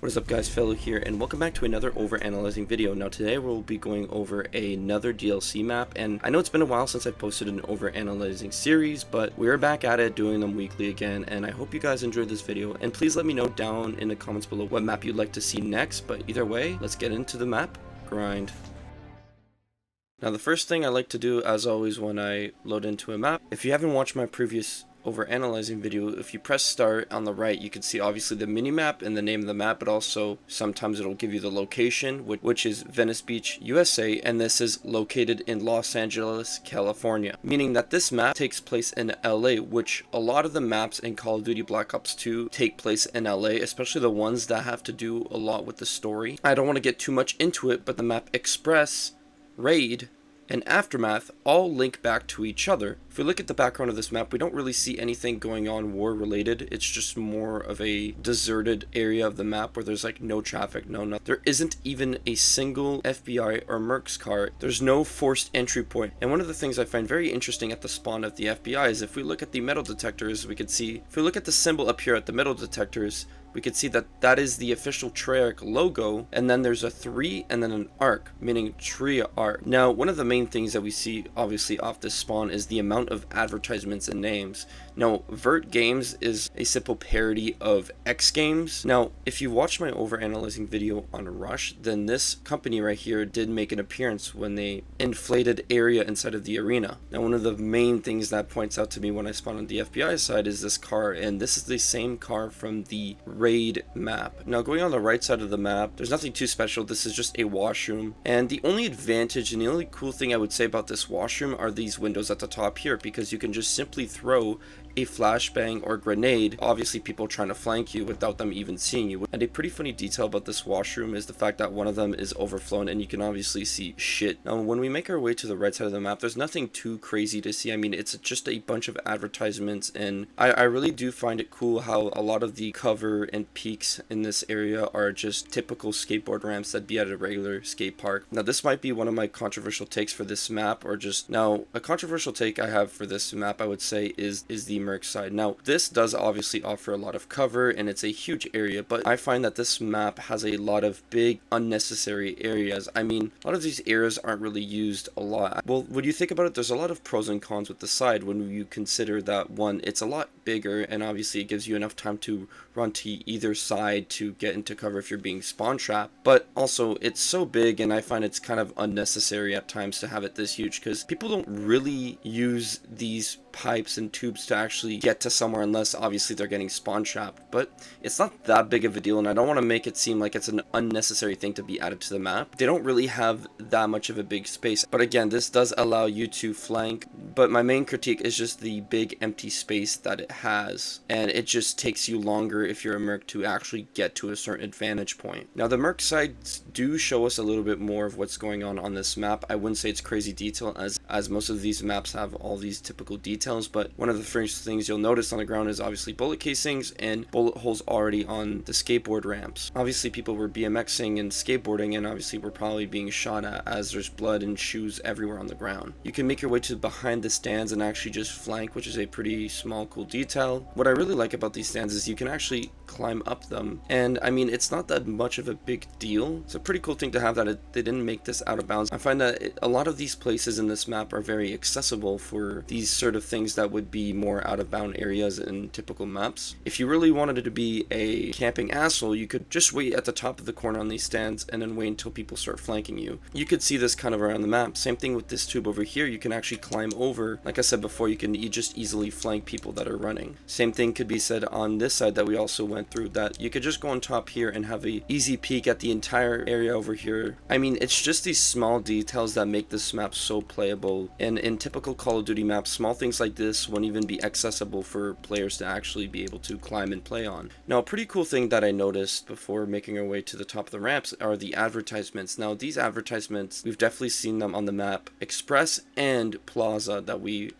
What is up guys, Fellow here, and welcome back to another overanalyzing video. Now today we'll be going over another DLC map, and I know it's been a while since I've posted an overanalyzing series, but we're back at it doing them weekly again, and I hope you guys enjoyed this video, and please let me know down in the comments below what map you'd like to see next, but either way, let's get into the map grind. Now the first thing I like to do, as always, when I load into a map, if you haven't watched my previous overanalyzing video, if you press start on the right, you can see obviously the mini-map and the name of the map, but also sometimes it'll give you the location, which is Venice Beach, USA, and this is located in Los Angeles, California, meaning that this map takes place in LA, which a lot of the maps in Call of Duty Black Ops 2 take place in LA, especially the ones that have to do a lot with the story. I don't want to get too much into it, but the map Express, Raid, and Aftermath all link back to each other. If we look at the background of this map, we don't really see anything going on war related. It's just more of a deserted area of the map where there's like no traffic, no nothing. There isn't even a single FBI or Mercs car. There's no forced entry point. And one of the things I find very interesting at the spawn of the FBI is if we look at the metal detectors, we could see, if we look at the symbol up here at the metal detectors, we could see that that is the official Treyarch logo, and then there's a 3 and then an arc, meaning Treyarch. Now, one of the main things that we see obviously off this spawn is the amount of advertisements and names. Now, Vert Games is a simple parody of X Games. Now, if you watched my overanalyzing video on Rush, then this company right here did make an appearance when they inflated area inside of the arena. Now, one of the main things that points out to me when I spawn on the FBI side is this car, and this is the same car from the Raid map. Now, going on the right side of the map, there's nothing too special. This is just a washroom, and the only advantage and the only cool thing I would say about this washroom are these windows at the top here, because you can just simply throw a flashbang or grenade, obviously people trying to flank you without them even seeing you. And a pretty funny detail about this washroom is the fact that one of them is overflown and you can obviously see shit. Now when we make our way to the right side of the map, there's nothing too crazy to see. I mean, it's just a bunch of advertisements, and I really do find it cool how a lot of the cover and peaks in this area are just typical skateboard ramps that'd be at a regular skate park. Now this might be one of my controversial takes for this map, or just, now a controversial take I have for this map I would say is the Merc side. Now this does obviously offer a lot of cover and it's a huge area, but I find that this map has a lot of big unnecessary areas. I mean, a lot of these areas aren't really used a lot. Well, when you think about it, there's a lot of pros and cons with the side when you consider that, one, it's a lot bigger and obviously it gives you enough time to run to either side to get into cover if you're being spawn trapped, but also it's so big and I find it's kind of unnecessary at times to have it this huge, because people don't really use these pipes and tubes to actually get to somewhere unless obviously they're getting spawn trapped. But it's not that big of a deal, and I don't want to make it seem like it's an unnecessary thing to be added to the map. They don't really have that much of a big space, but again, this does allow you to flank. But my main critique is just the big empty space that it has, and it just takes you longer if you're a Merc to actually get to a certain advantage point. Now the Merc sides do show us a little bit more of what's going on this map. I wouldn't say it's crazy detail as most of these maps have all these typical details, but one of the first things you'll notice on the ground is obviously bullet casings and bullet holes already on the skateboard ramps. Obviously people were BMXing and skateboarding, and obviously we're probably being shot at as there's blood and shoes everywhere on the ground. You can make your way to behind the stands and actually just flank, which is a pretty small cool detail. What I really like about these stands is you can actually climb up them, and I mean, it's not that much of a big deal. It's a pretty cool thing to have that they didn't make this out of bounds. I find that a lot of these places in this map are very accessible for these sort of things that would be more out of bound areas in typical maps. If you really wanted it to be a camping asshole, you could just wait at the top of the corner on these stands and then wait until people start flanking you. You could see this kind of around the map. Same thing with this tube over here. You can actually climb over. Like I said before, you can just easily flank people that are running. Same thing could be said on this side that we also went through, that you could just go on top here and have a easy peek at the entire area over here. I mean, it's just these small details that make this map so playable, and in typical Call of Duty maps, small things like this won't even be accessible for players to actually be able to climb and play on. Now, a pretty cool thing that I noticed before making our way to the top of the ramps are the advertisements. Now, these advertisements, we've definitely seen them on the map Express and Plaza that we've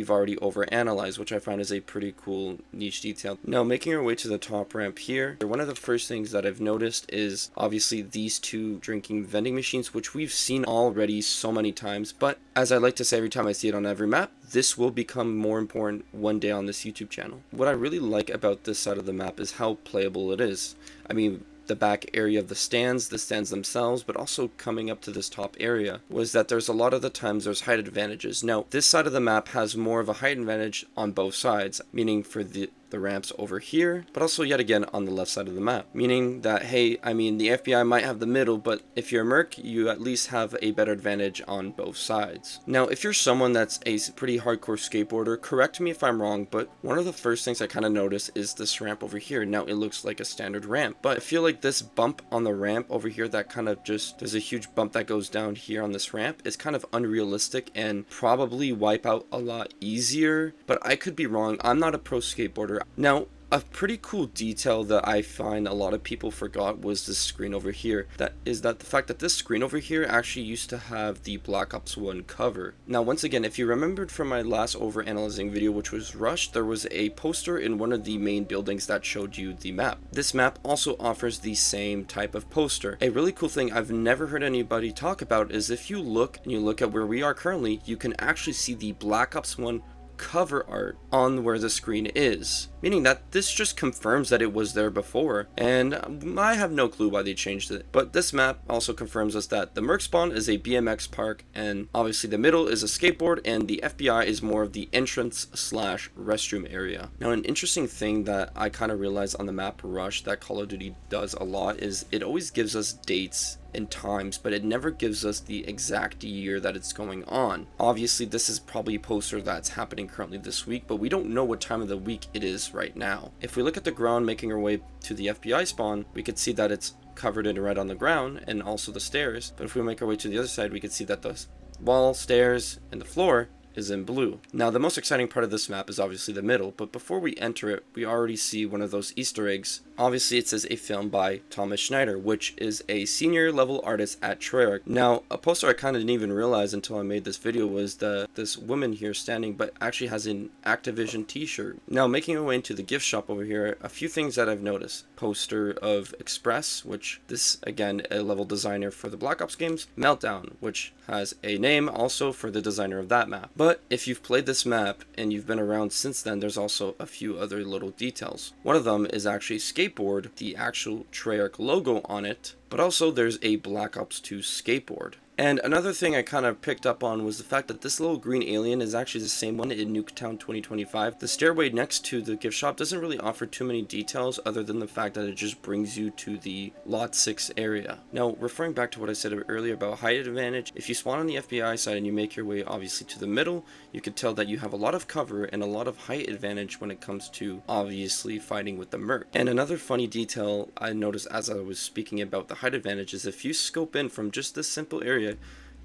already overanalyzed, which I find is a pretty cool niche detail. Now, making our way to the top ramp here, one of the first things that I've noticed is obviously these two drinking vending machines, which we've seen already so many times, but as I like to say every time I see it on every map, this will become more important one day on this YouTube channel. What I really like about this side of the map is how playable it is. I mean, the back area of the stands themselves, but also coming up to this top area, was that there's a lot of the times there's height advantages. Now, this side of the map has more of a height advantage on both sides, meaning for the ramps over here, but also yet again on the left side of the map, meaning that, hey, I mean, the FBI might have the middle, but if you're a merc, you at least have a better advantage on both sides. Now, if you're someone that's a pretty hardcore skateboarder, correct me if I'm wrong, but one of the first things I kind of notice is this ramp over here. Now, it looks like a standard ramp, but I feel like this bump on the ramp over here that kind of just, there's a huge bump that goes down here on this ramp, is kind of unrealistic and probably wipe out a lot easier, but I could be wrong. I'm not a pro skateboarder. Now, a pretty cool detail that I find a lot of people forgot was this screen over here. That is that the fact that this screen over here actually used to have the Black Ops 1 cover. Now, once again, if you remembered from my last overanalyzing video, which was Rush, there was a poster in one of the main buildings that showed you the map. This map also offers the same type of poster. A really cool thing I've never heard anybody talk about is if you look and you look at where we are currently, you can actually see the Black Ops 1 cover art on where the screen is, meaning that this just confirms that it was there before, and I have no clue why they changed it. But this map also confirms us that the merc spawn is a BMX park, and obviously the middle is a skateboard, and the FBI is more of the entrance slash restroom area. Now, an interesting thing that I kind of realized on the map Rush that Call of Duty does a lot is it always gives us dates and times, but it never gives us the exact year that it's going on. Obviously, this is probably a poster that's happening currently this week, but we don't know what time of the week it is right now. If we look at the ground making our way to the FBI spawn, we could see that it's covered in red on the ground and also the stairs. But if we make our way to the other side, we could see that the wall, stairs, and the floor is in blue. Now, the most exciting part of this map is obviously the middle, but before we enter it, we already see one of those Easter eggs. Obviously, it says a film by Thomas Schneider, which is a senior level artist at Treyarch. Now, a poster I kind of didn't even realize until I made this video was this woman here standing, but actually has an Activision t-shirt. Now, making our way into the gift shop over here, a few things that I've noticed. Poster of Express, which this, again, a level designer for the Black Ops games. Meltdown, which has a name also for the designer of that map. But if you've played this map and you've been around since then, there's also a few other little details. One of them is actually Skateboard, the actual Treyarch logo on it, but also there's a Black Ops 2 skateboard. And another thing I kind of picked up on was the fact that this little green alien is actually the same one in Nuketown 2025. The stairway next to the gift shop doesn't really offer too many details other than the fact that it just brings you to the Lot 6 area. Now, referring back to what I said earlier about height advantage, if you spawn on the FBI side and you make your way obviously to the middle, you can tell that you have a lot of cover and a lot of height advantage when it comes to obviously fighting with the merc. And another funny detail I noticed as I was speaking about the height advantage is if you scope in from just this simple area,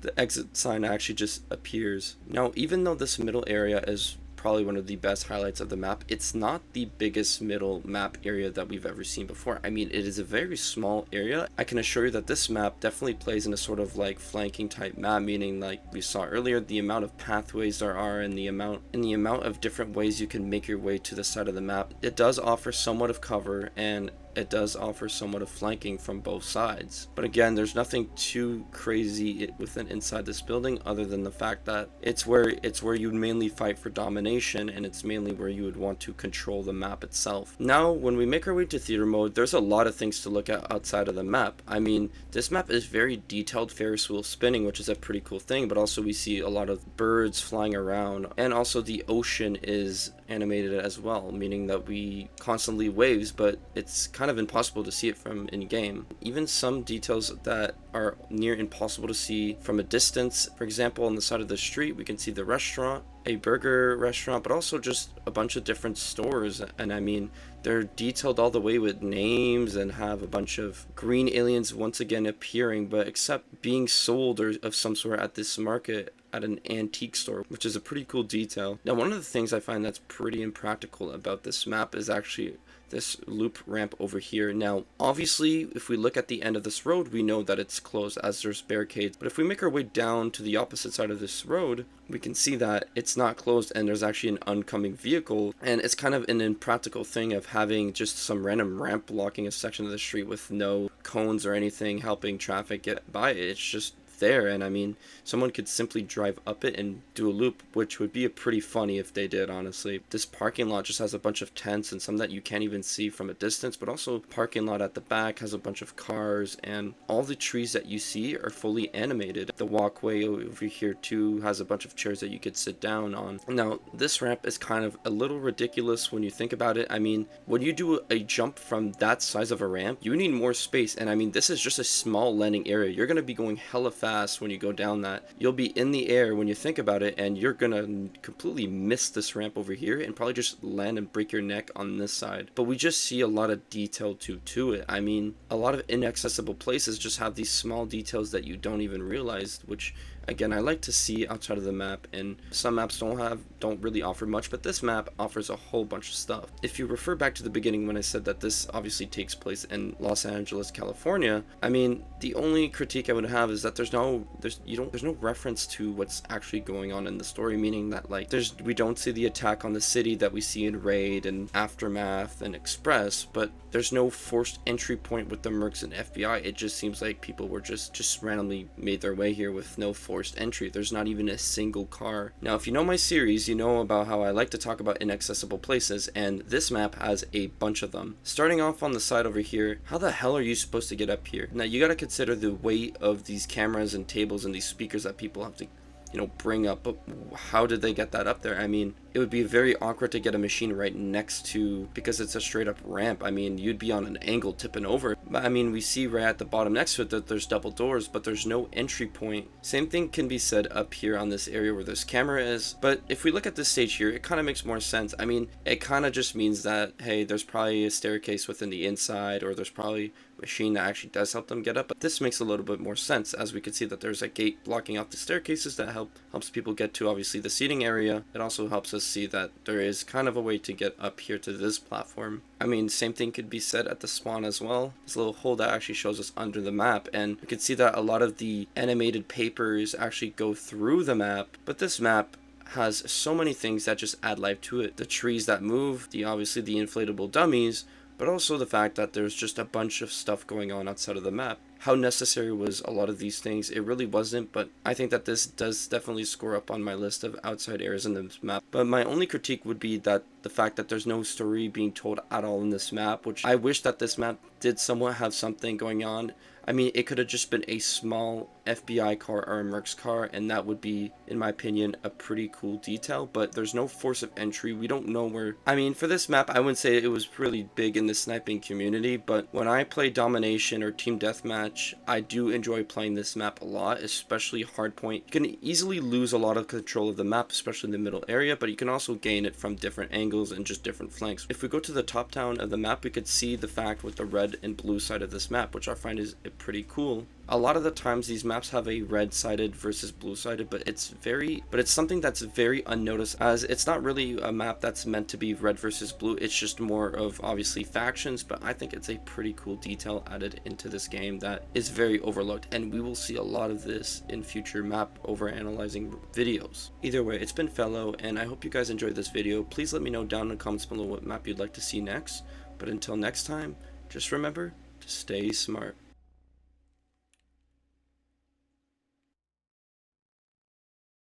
the exit sign actually just appears. Now, even though this middle area is probably one of the best highlights of the map, it's not the biggest middle map area that we've ever seen before. I mean, it is a very small area. I can assure you that this map definitely plays in a sort of like flanking type map, meaning like we saw earlier, the amount of pathways there are and the amount of different ways you can make your way to the side of the map. It does offer somewhat of cover, and it does offer somewhat of flanking from both sides. But again, there's nothing too crazy within inside this building other than the fact that it's where you mainly fight for domination, and it's mainly where you would want to control the map itself. Now, when we make our way to theater mode, there's a lot of things to look at outside of the map. I mean, this map is very detailed Ferris wheel spinning, which is a pretty cool thing, but also we see a lot of birds flying around, and also the ocean is animated as well, meaning that we constantly waves, but it's kind of impossible to see it from in game. Even some details that are near impossible to see from a distance. For example, on the side of the street, we can see the restaurant, a burger restaurant, but also just a bunch of different stores. And I mean, they're detailed all the way with names and have a bunch of green aliens once again appearing, but except being sold or of some sort at this market at an antique store, which is a pretty cool detail. Now, one of the things I find that's pretty impractical about this map is actually this loop ramp over here. Now, obviously, if we look at the end of this road, we know that it's closed as there's barricades. But if we make our way down to the opposite side of this road, we can see that it's not closed and there's actually an oncoming vehicle. And it's kind of an impractical thing of having just some random ramp blocking a section of the street with no cones or anything helping traffic get by it. It's just there, and I mean, someone could simply drive up it and do a loop, which would be a pretty funny if they did, honestly. This parking lot just has a bunch of tents and some that you can't even see from a distance, but also parking lot at the back has a bunch of cars, and all the trees that you see are fully animated. The walkway over here too has a bunch of chairs that you could sit down on. Now, this ramp is kind of a little ridiculous when you think about it. I mean, when you do a jump from that size of a ramp, you need more space, and I mean, this is just a small landing area. You're going to be going hella fast when you go down that. You'll be in the air when you think about it, and you're going to completely miss this ramp over here and probably just land and break your neck on this side. But we just see a lot of detail to it. I mean, a lot of inaccessible places just have these small details that you don't even realize, which again, I like to see outside of the map, and some maps don't really offer much, but this map offers a whole bunch of stuff. If you refer back to the beginning when I said that this obviously takes place in Los Angeles, California, I mean, the only critique I would have is that there's no reference to what's actually going on in the story, meaning that like we don't see the attack on the city that we see in Raid and Aftermath and Express, but there's no forced entry point with the Mercs and FBI. It just seems like people were just randomly made their way here with no forced entry. There's not even a single car. Now, if you know my series, you know about how I like to talk about inaccessible places, and this map has a bunch of them. Starting off on the side over here, how the hell are you supposed to get up here? Now, you gotta consider the weight of these cameras and tables and these speakers that people have to, you know, bring up. But how did they get that up there? I mean, it would be very awkward to get a machine right next to, because it's a straight up ramp. I mean, you'd be on an angle tipping over. But I mean, we see right at the bottom next to it that there's double doors, but there's no entry point. Same thing can be said up here on this area where this camera is. But if we look at this stage here, it kind of makes more sense. I mean, it kind of just means that, hey, there's probably a staircase within the inside, or there's probably a machine that actually does help them get up. But this makes a little bit more sense, as we can see that there's a gate blocking off the staircases that helps people get to obviously the seating area. It also helps us see that there is kind of a way to get up here to this platform. I mean, same thing could be said at the spawn as well. This little hole that actually shows us under the map, and we can see that a lot of the animated papers actually go through the map, but this map has so many things that just add life to it. The trees that move, obviously the inflatable dummies, but also the fact that there's just a bunch of stuff going on outside of the map. How necessary was a lot of these things? It really wasn't, but I think that this does definitely score up on my list of outside areas in this map. But my only critique would be that the fact that there's no story being told at all in this map, which I wish that this map did somewhat have something going on. I mean, it could have just been a small FBI car or a Mercs car, and that would be, in my opinion, a pretty cool detail, but there's no force of entry. We don't know where... I mean, for this map, I wouldn't say it was really big in the sniping community, but when I play Domination or Team Deathmatch, I do enjoy playing this map a lot, especially Hardpoint. You can easily lose a lot of control of the map, especially in the middle area, but you can also gain it from different angles and just different flanks. If we go to the top down of the map, we could see the fact with the red and blue side of this map, which I find is pretty cool. A lot of the times these maps have a red-sided versus blue-sided, but it's something that's very unnoticed, as it's not really a map that's meant to be red versus blue. It's just more of obviously factions, but I think it's a pretty cool detail added into this game that is very overlooked, and we will see a lot of this in future map overanalyzing videos. Either way, it's been Fellow, and I hope you guys enjoyed this video. Please let me know down in the comments below what map you'd like to see next, but until next time, just remember to stay smart.